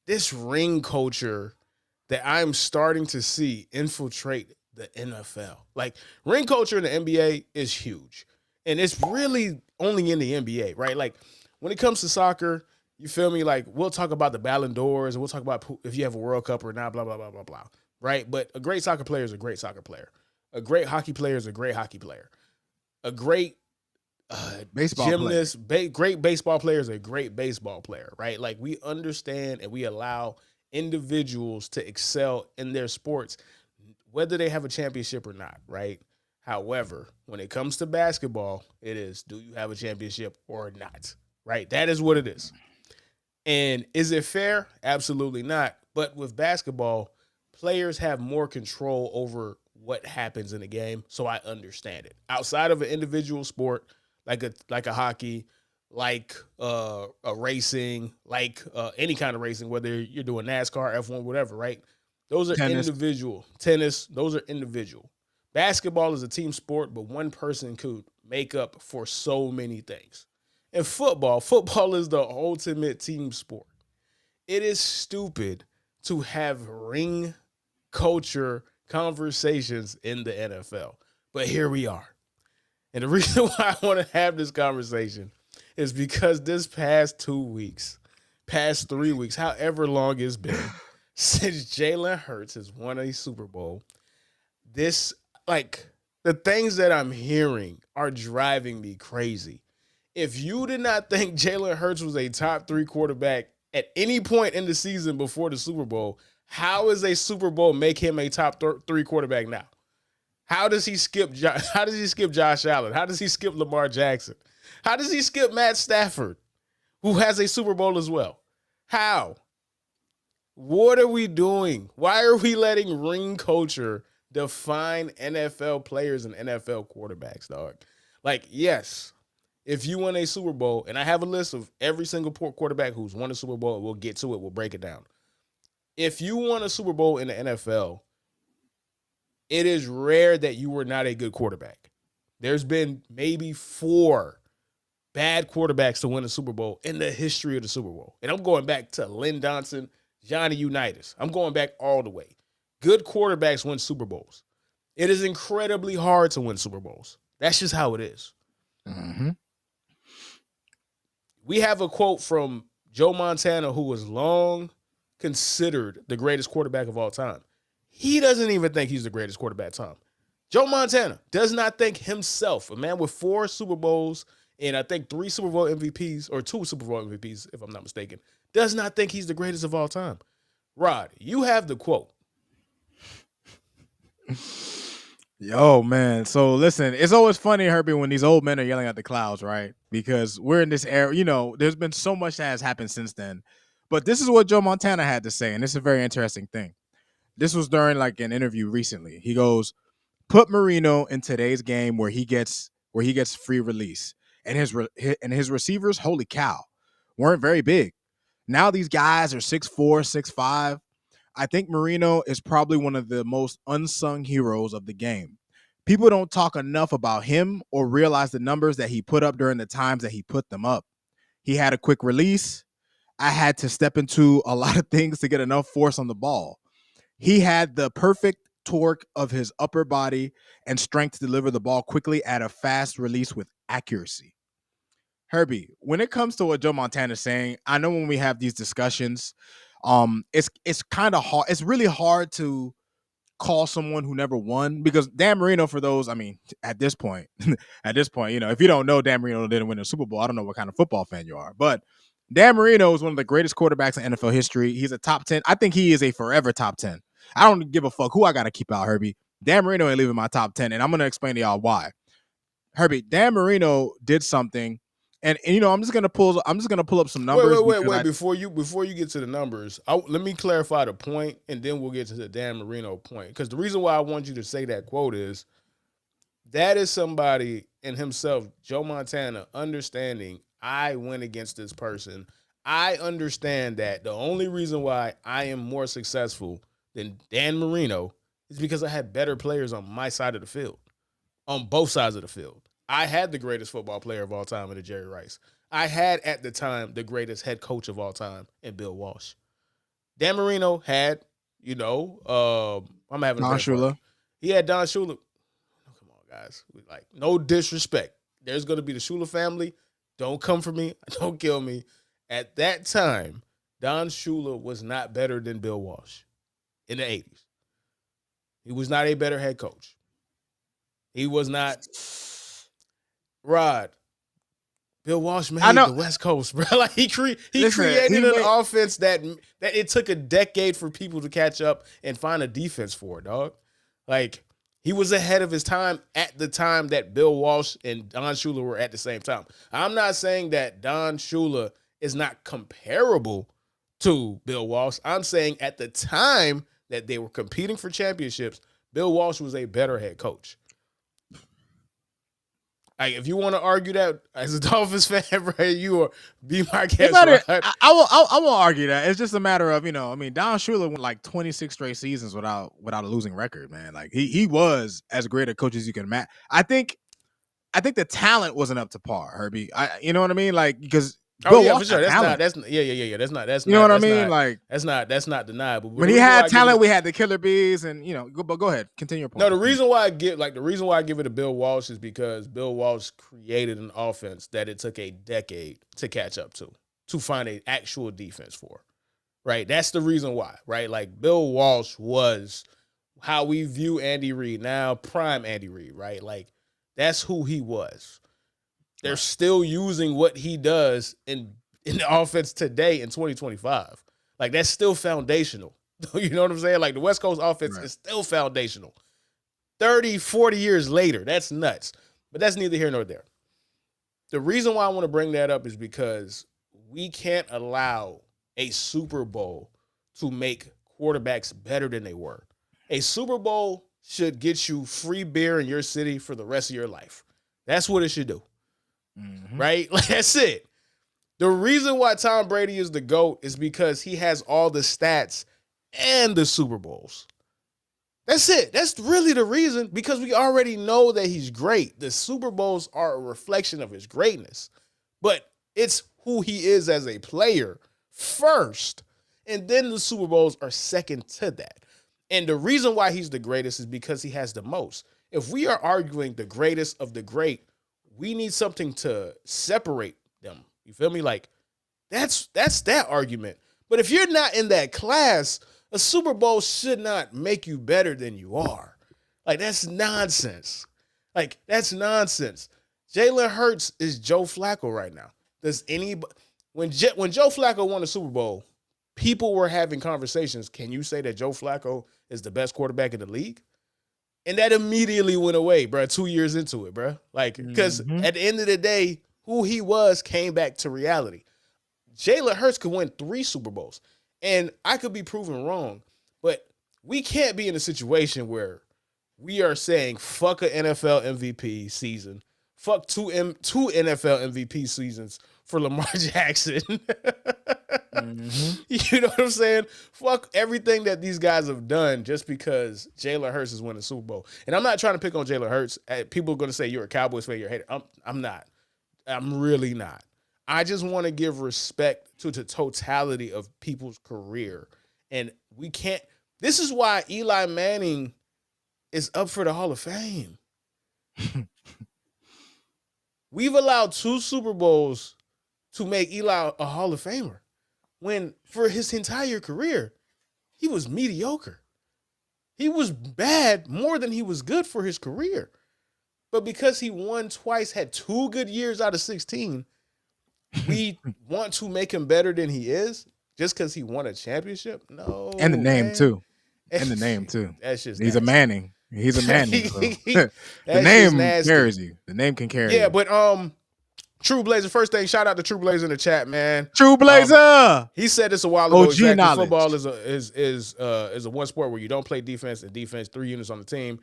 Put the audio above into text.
this ring culture that I'm starting to see infiltrate the NFL. Like ring culture in the NBA is huge. And it's really only in the NBA, right? Like when it comes to soccer, you feel me? Like we'll talk about the Ballon d'Ors and we'll talk about if you have a World Cup or not, blah, blah, blah, blah, blah. Right? But a great soccer player is a great soccer player. A great hockey player is a great hockey player. A great Baseball player. gymnast, great baseball player is a great baseball player, right? Like we understand and we allow individuals to excel in their sports, whether they have a championship or not, right? However, when it comes to basketball, it is do you have a championship or not, right? That is what it is. And is it fair? Absolutely not. But with basketball, players have more control over what happens in the game, so I understand it. Outside of an individual sport, like a hockey, like a racing, like any kind of racing, whether you're doing NASCAR, F1, whatever, right? Those are Tennis. individual. Tennis, those are individual. Basketball is a team sport, but one person could make up for so many things. And football is the ultimate team sport. It is stupid to have ring culture conversations in the NFL. But here we are. And the reason why I want to have this conversation is because this past 2 weeks, past 3 weeks, however long it's been, since Jalen Hurts has won a Super Bowl, this, like, the things that I'm hearing are driving me crazy. If you did not think Jalen Hurts was a top three quarterback at any point in the season before the Super Bowl, how is a Super Bowl make him a top three quarterback now? How does he skip? How does he skip Josh Allen? How does he skip Lamar Jackson? How does he skip Matt Stafford, who has a Super Bowl as well? How? What are we doing? Why are we letting ring culture define NFL players and NFL quarterbacks, dog? Like, yes, if you win a Super Bowl, and I have a list of every single quarterback who's won a Super Bowl, we'll get to it, we'll break it down. If you won a Super Bowl in the NFL, it is rare that you were not a good quarterback. There's been maybe four bad quarterbacks to win a Super Bowl in the history of the Super Bowl. And I'm going back to Lynn Johnson, Johnny Unitas. I'm going back all the way. Good quarterbacks win Super Bowls. It is incredibly hard to win Super Bowls. That's just how it is. Mm-hmm. We have a quote from Joe Montana, who was long considered the greatest quarterback of all time. He doesn't even think he's the greatest quarterback of time. Joe Montana does not think himself, a man with 4 Super Bowls and I think 3 Super Bowl MVPs or 2 Super Bowl MVPs, if I'm not mistaken, does not think he's the greatest of all time. Rod, you have the quote. Yo, man. So listen, it's always funny, Herbie, when these old men are yelling at the clouds, right? Because we're in this era, there's been so much that has happened since then. But this is what Joe Montana had to say, and it's a very interesting thing. This was during like an interview recently. He goes, "Put Marino in today's game where he gets free release, and his receivers, holy cow, weren't very big. Now these guys are 6'4", 6'5". I think Marino is probably one of the most unsung heroes of the game. People don't talk enough about him or realize the numbers that he put up during the times that he put them up. He had a quick release. I had to step into a lot of things to get enough force on the ball. He had the perfect torque of his upper body and strength to deliver the ball quickly at a fast release with accuracy." Herbie, when it comes to what Joe Montana is saying, I know when we have these discussions, it's kind of hard. It's really hard to call someone who never won because Dan Marino, for those, I mean, at this point, if you don't know Dan Marino didn't win a Super Bowl, I don't know what kind of football fan you are, but Dan Marino is one of the greatest quarterbacks in NFL history. He's a top 10. I think he is a forever top 10. I don't give a fuck who I got to keep out, Herbie. Dan Marino ain't leaving my top 10, and I'm going to explain to y'all why. Herbie, Dan Marino did something, and I'm just gonna pull up some Wait, numbers wait, wait, because wait. Before you get to the numbers, let me clarify the point, and then we'll get to the Dan Marino point. Because the reason why I want you to say that quote is that is somebody in himself, Joe Montana, understanding I went against this person. I understand that the only reason why I am more successful than Dan Marino is because I had better players on my side of the field, on both sides of the field. I had the greatest football player of all time in Jerry Rice. I had at the time the greatest head coach of all time in Bill Walsh. Dan Marino had, I'm having a Don brain fart. Shula. He had Don Shula. Oh, come on, guys. Like, no disrespect. There's going to be the Shula family. Don't come for me. Don't kill me. At that time, Don Shula was not better than Bill Walsh in the 80s. He was not a better head coach. He was not. Rod, Bill Walsh made the West Coast, bro. Like he created an offense that it took a decade for people to catch up and find a defense for, dog. Like he was ahead of his time at the time that Bill Walsh and Don Shula were at the same time. I'm not saying that Don Shula is not comparable to Bill Walsh. I'm saying at the time that they were competing for championships, Bill Walsh was a better head coach. Like, if you want to argue that as a Dolphins fan, right, you are be my guest. Right? I won't argue that. It's just a matter of, Don Shula went like 26 straight seasons without a losing record, man. Like he was as great a coach as you can imagine. I think the talent wasn't up to par, Herbie. You know what I mean? Like, because for sure. That's not. That's you know what I mean? Like that's not deniable. When he had talent, we had the Killer Bees, and But go ahead, continue your point. No, the reason why I give it to Bill Walsh is because Bill Walsh created an offense that it took a decade to catch up to find an actual defense for. Right, that's the reason why. Right, like Bill Walsh was how we view Andy Reid now, prime Andy Reid. Right, like that's who he was. They're still using what he does in the offense today in 2025. Like, that's still foundational. You know what I'm saying? Like, the West Coast offense is still foundational. 30, 40 years later, that's nuts. But that's neither here nor there. The reason why I want to bring that up is because we can't allow a Super Bowl to make quarterbacks better than they were. A Super Bowl should get you free beer in your city for the rest of your life. That's what it should do. Mm-hmm. Right? Like, that's it. The reason why Tom Brady is the GOAT is because he has all the stats and the Super Bowls. That's it. That's really the reason, because we already know that he's great. The Super Bowls are a reflection of his greatness, but it's who he is as a player first, and then the Super Bowls are second to that. And the reason why he's the greatest is because he has the most. If we are arguing the greatest of the great, we need something to separate them. You feel me? Like, that's that argument. But if you're not in that class, a Super Bowl should not make you better than you are. Like, that's nonsense. Like, that's nonsense. Jalen Hurts is Joe Flacco right now. When Joe Flacco won the Super Bowl, people were having conversations. Can you say that Joe Flacco is the best quarterback in the league? And that immediately went away, bro, 2 years into it, bro. Like, because at the end of the day, who he was came back to reality. Jalen Hurts could win 3 Super Bowls, and I could be proven wrong, but we can't be in a situation where we are saying fuck an NFL MVP season, fuck two NFL MVP seasons for Lamar Jackson. You know what I'm saying? Fuck everything that these guys have done just because Jalen Hurts is winning the Super Bowl. And I'm not trying to pick on Jalen Hurts. People are going to say you're a Cowboys fan, you're a hater. I'm not. I'm really not. I just want to give respect to the totality of people's career. And we can't. This is why Eli Manning is up for the Hall of Fame. We've allowed 2 Super Bowls to make Eli a Hall of Famer, when for his entire career, he was mediocre. He was bad more than he was good for his career. But because he won twice, had 2 good years out of 16, we want to make him better than he is just because he won a championship? No. And the name, too. And the name, too. That's just He's nasty. a Manning. He's a Manning. So. The name carries you. The name can carry you. Yeah, but True Blazer, first thing, shout out to True Blazer in the chat, man. True Blazer. He said this a while ago. OG knowledge. Football is a one sport where you don't play defense and defense, 3 units on the team.